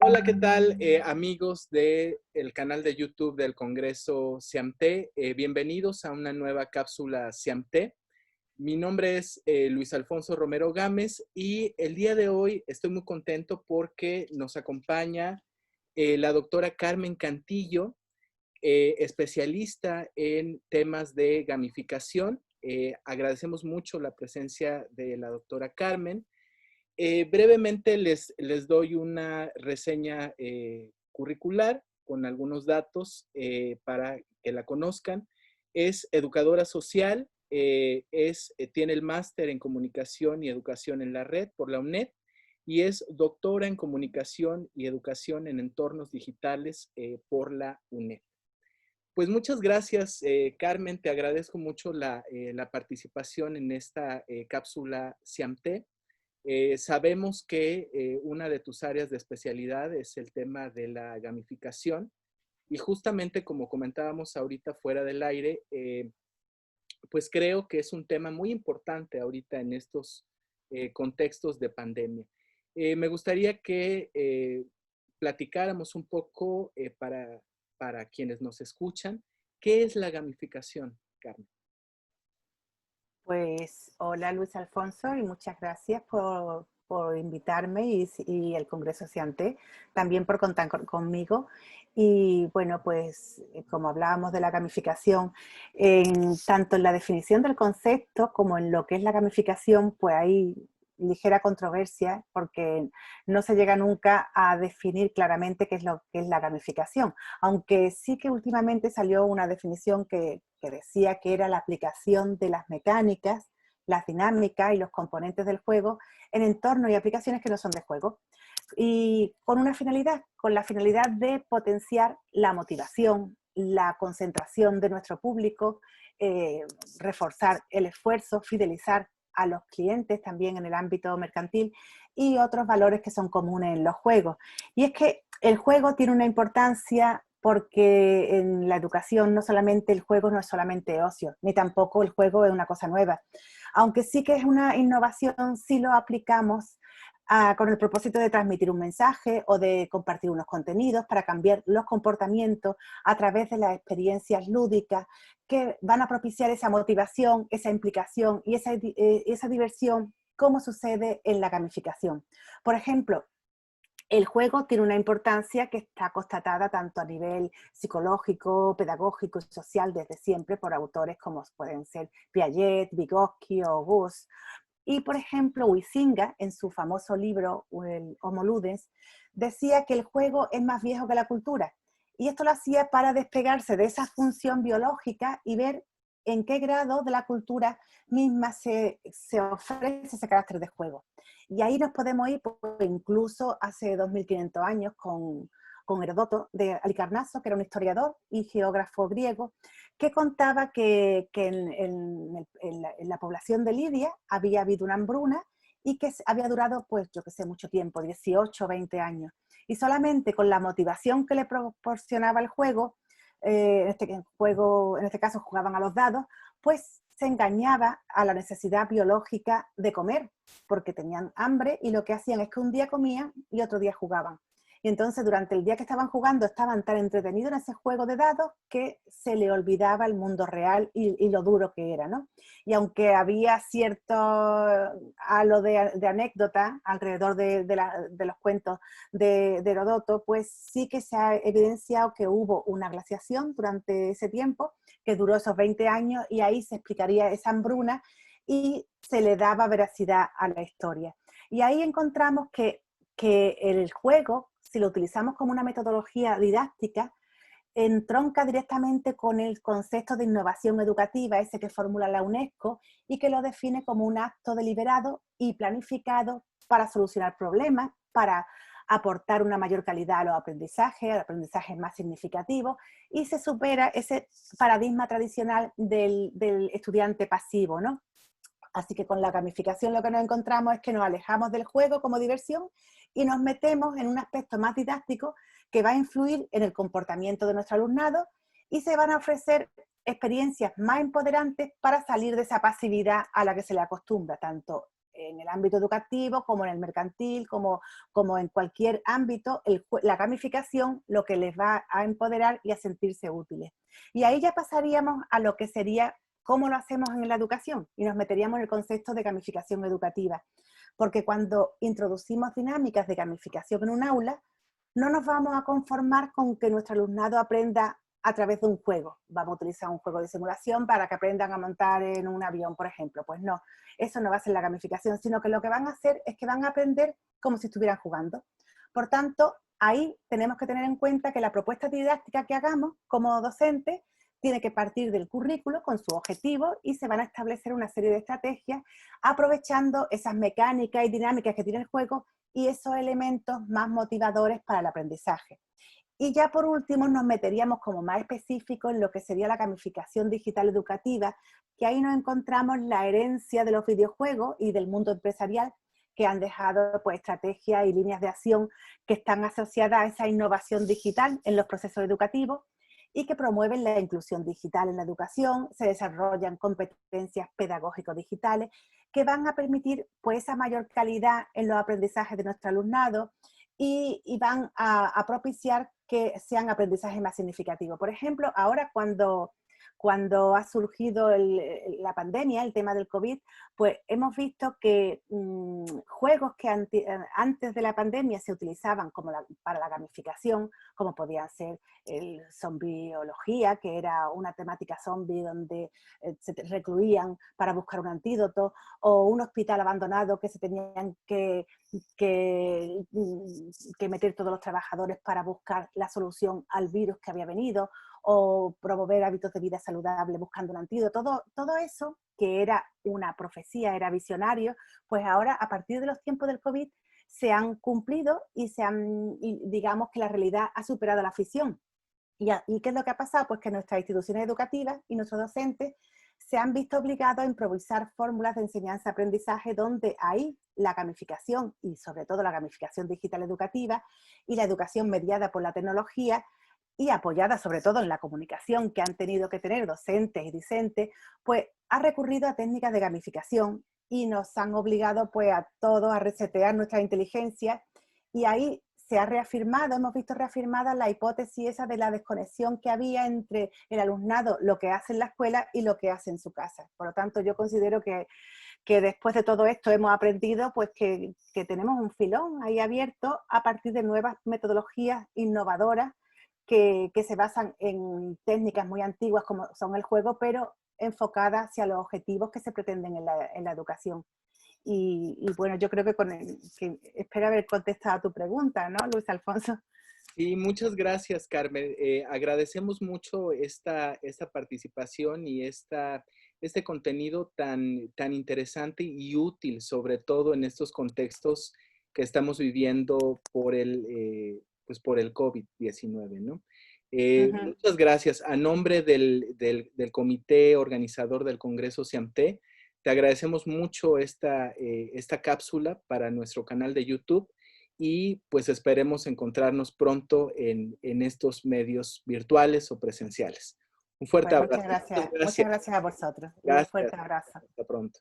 Hola, ¿qué tal, amigos del canal de YouTube del Congreso CIAMT? Bienvenidos a una nueva cápsula CIAMT. Mi nombre es Luis Alfonso Romero Gámez y el día de hoy estoy muy contento porque nos acompaña la doctora Carmen Cantillo, especialista en temas de gamificación. Agradecemos mucho la presencia de la doctora Carmen. Brevemente les doy una reseña curricular con algunos datos para que la conozcan. Es educadora social, tiene el máster en comunicación y educación en la red por la UNED y es doctora en comunicación y educación en entornos digitales por la UNED. Pues muchas gracias, Carmen. Te agradezco mucho la participación en esta cápsula CIAMT. Sabemos que una de tus áreas de especialidad es el tema de la gamificación y justamente como comentábamos ahorita fuera del aire, pues creo que es un tema muy importante ahorita en estos contextos de pandemia. Me gustaría que platicáramos un poco para quienes nos escuchan, ¿qué es la gamificación, Carmen? Pues hola Luis Alfonso y muchas gracias por invitarme y el Congreso Cianté, también por contar conmigo. Y bueno, pues como hablábamos de la gamificación, tanto en la definición del concepto como en lo que es la gamificación, pues hay ligera controversia porque no se llega nunca a definir claramente qué es lo que es la gamificación, aunque sí que últimamente salió una definición que decía que era la aplicación de las mecánicas, las dinámicas y los componentes del juego en entornos y aplicaciones que no son de juego. Y con una finalidad, con la finalidad de potenciar la motivación, la concentración de nuestro público, reforzar el esfuerzo, fidelizar a los clientes también en el ámbito mercantil y otros valores que son comunes en los juegos. Y es que el juego tiene una importancia porque en la educación no solamente el juego no es solamente ocio, ni tampoco el juego es una cosa nueva. Aunque sí que es una innovación si lo aplicamos con el propósito de transmitir un mensaje o de compartir unos contenidos para cambiar los comportamientos a través de las experiencias lúdicas que van a propiciar esa motivación, esa implicación y esa diversión, como sucede en la gamificación. Por ejemplo, el juego tiene una importancia que está constatada tanto a nivel psicológico, pedagógico y social desde siempre por autores como pueden ser Piaget, Vygotsky o Gus. Y, por ejemplo, Huizinga, en su famoso libro el Homo Ludens, decía que el juego es más viejo que la cultura. Y esto lo hacía para despegarse de esa función biológica y ver en qué grado de la cultura misma se ofrece ese carácter de juego. Y ahí nos podemos ir pues, incluso hace 2500 años con Heródoto de Halicarnaso, que era un historiador y geógrafo griego, que contaba que en la población de Lidia había habido una hambruna y que había durado, pues yo que sé, mucho tiempo, 18 o 20 años. Y solamente con la motivación que le proporcionaba el juego, en este caso jugaban a los dados, pues se engañaba a la necesidad biológica de comer, porque tenían hambre y lo que hacían es que un día comían y otro día jugaban. Y entonces durante el día que estaban jugando estaban tan entretenidos en ese juego de dados que se le olvidaba el mundo real y lo duro que era, ¿no? Y aunque había cierto halo de anécdota alrededor de los cuentos de Heródoto, pues sí que se ha evidenciado que hubo una glaciación durante ese tiempo, que duró esos 20 años, y ahí se explicaría esa hambruna y se le daba veracidad a la historia. Y ahí encontramos que el juego, si lo utilizamos como una metodología didáctica, entronca directamente con el concepto de innovación educativa, ese que formula la UNESCO, y que lo define como un acto deliberado y planificado para solucionar problemas, para aportar una mayor calidad a los aprendizajes más significativos, y se supera ese paradigma tradicional del estudiante pasivo, ¿no? Así que con la gamificación lo que nos encontramos es que nos alejamos del juego como diversión y nos metemos en un aspecto más didáctico que va a influir en el comportamiento de nuestro alumnado y se van a ofrecer experiencias más empoderantes para salir de esa pasividad a la que se le acostumbra, tanto en el ámbito educativo, como en el mercantil, como en cualquier ámbito, la gamificación lo que les va a empoderar y a sentirse útiles. Y ahí ya pasaríamos a lo que sería cómo lo hacemos en la educación y nos meteríamos en el concepto de gamificación educativa. Porque cuando introducimos dinámicas de gamificación en un aula, no nos vamos a conformar con que nuestro alumnado aprenda a través de un juego. Vamos a utilizar un juego de simulación para que aprendan a montar en un avión, por ejemplo. Pues no, eso no va a ser la gamificación, sino que lo que van a hacer es que van a aprender como si estuvieran jugando. Por tanto, ahí tenemos que tener en cuenta que la propuesta didáctica que hagamos como docentes tiene que partir del currículo con su objetivo y se van a establecer una serie de estrategias aprovechando esas mecánicas y dinámicas que tiene el juego y esos elementos más motivadores para el aprendizaje. Y ya por último nos meteríamos como más específico en lo que sería la gamificación digital educativa, que ahí nos encontramos la herencia de los videojuegos y del mundo empresarial, que han dejado pues, estrategias y líneas de acción que están asociadas a esa innovación digital en los procesos educativos y que promueven la inclusión digital en la educación, se desarrollan competencias pedagógicos digitales que van a permitir pues, esa mayor calidad en los aprendizajes de nuestro alumnado y van a propiciar que sean aprendizajes más significativos. Por ejemplo, ahora cuando ha surgido la pandemia, el tema del COVID, pues hemos visto que juegos que antes de la pandemia se utilizaban para la gamificación, como podían ser el zombiología, que era una temática zombie donde se recluían para buscar un antídoto, o un hospital abandonado que se tenían que meter todos los trabajadores para buscar la solución al virus que había venido, o promover hábitos de vida saludable buscando un antídoto, todo eso que era una profecía, era visionario, pues ahora a partir de los tiempos del COVID se han cumplido y digamos que la realidad ha superado la ficción. ¿Y qué es lo que ha pasado? Pues que nuestras instituciones educativas y nuestros docentes se han visto obligados a improvisar fórmulas de enseñanza-aprendizaje donde ahí la gamificación y sobre todo la gamificación digital educativa y la educación mediada por la tecnología y apoyada sobre todo en la comunicación que han tenido que tener docentes y discentes, pues ha recurrido a técnicas de gamificación y nos han obligado pues a todos a resetear nuestra inteligencia y ahí se ha reafirmado, hemos visto reafirmada la hipótesis esa de la desconexión que había entre el alumnado, lo que hace en la escuela y lo que hace en su casa. Por lo tanto, yo considero que después de todo esto hemos aprendido pues que tenemos un filón ahí abierto a partir de nuevas metodologías innovadoras que se basan en técnicas muy antiguas como son el juego, pero enfocadas hacia los objetivos que se pretenden en la educación. Y bueno, yo creo que espero haber contestado a tu pregunta, ¿no, Luis Alfonso? Sí, muchas gracias, Carmen. Agradecemos mucho esta participación y este contenido tan interesante y útil, sobre todo en estos contextos que estamos viviendo pues por el COVID-19, ¿no? Muchas gracias. A nombre del comité organizador del Congreso CIAMTE, te agradecemos mucho esta cápsula para nuestro canal de YouTube y pues esperemos encontrarnos pronto en estos medios virtuales o presenciales. Un fuerte Pues abrazo. Muchas muchas gracias. gracias a vosotros y un Gracias. fuerte abrazo. Hasta pronto.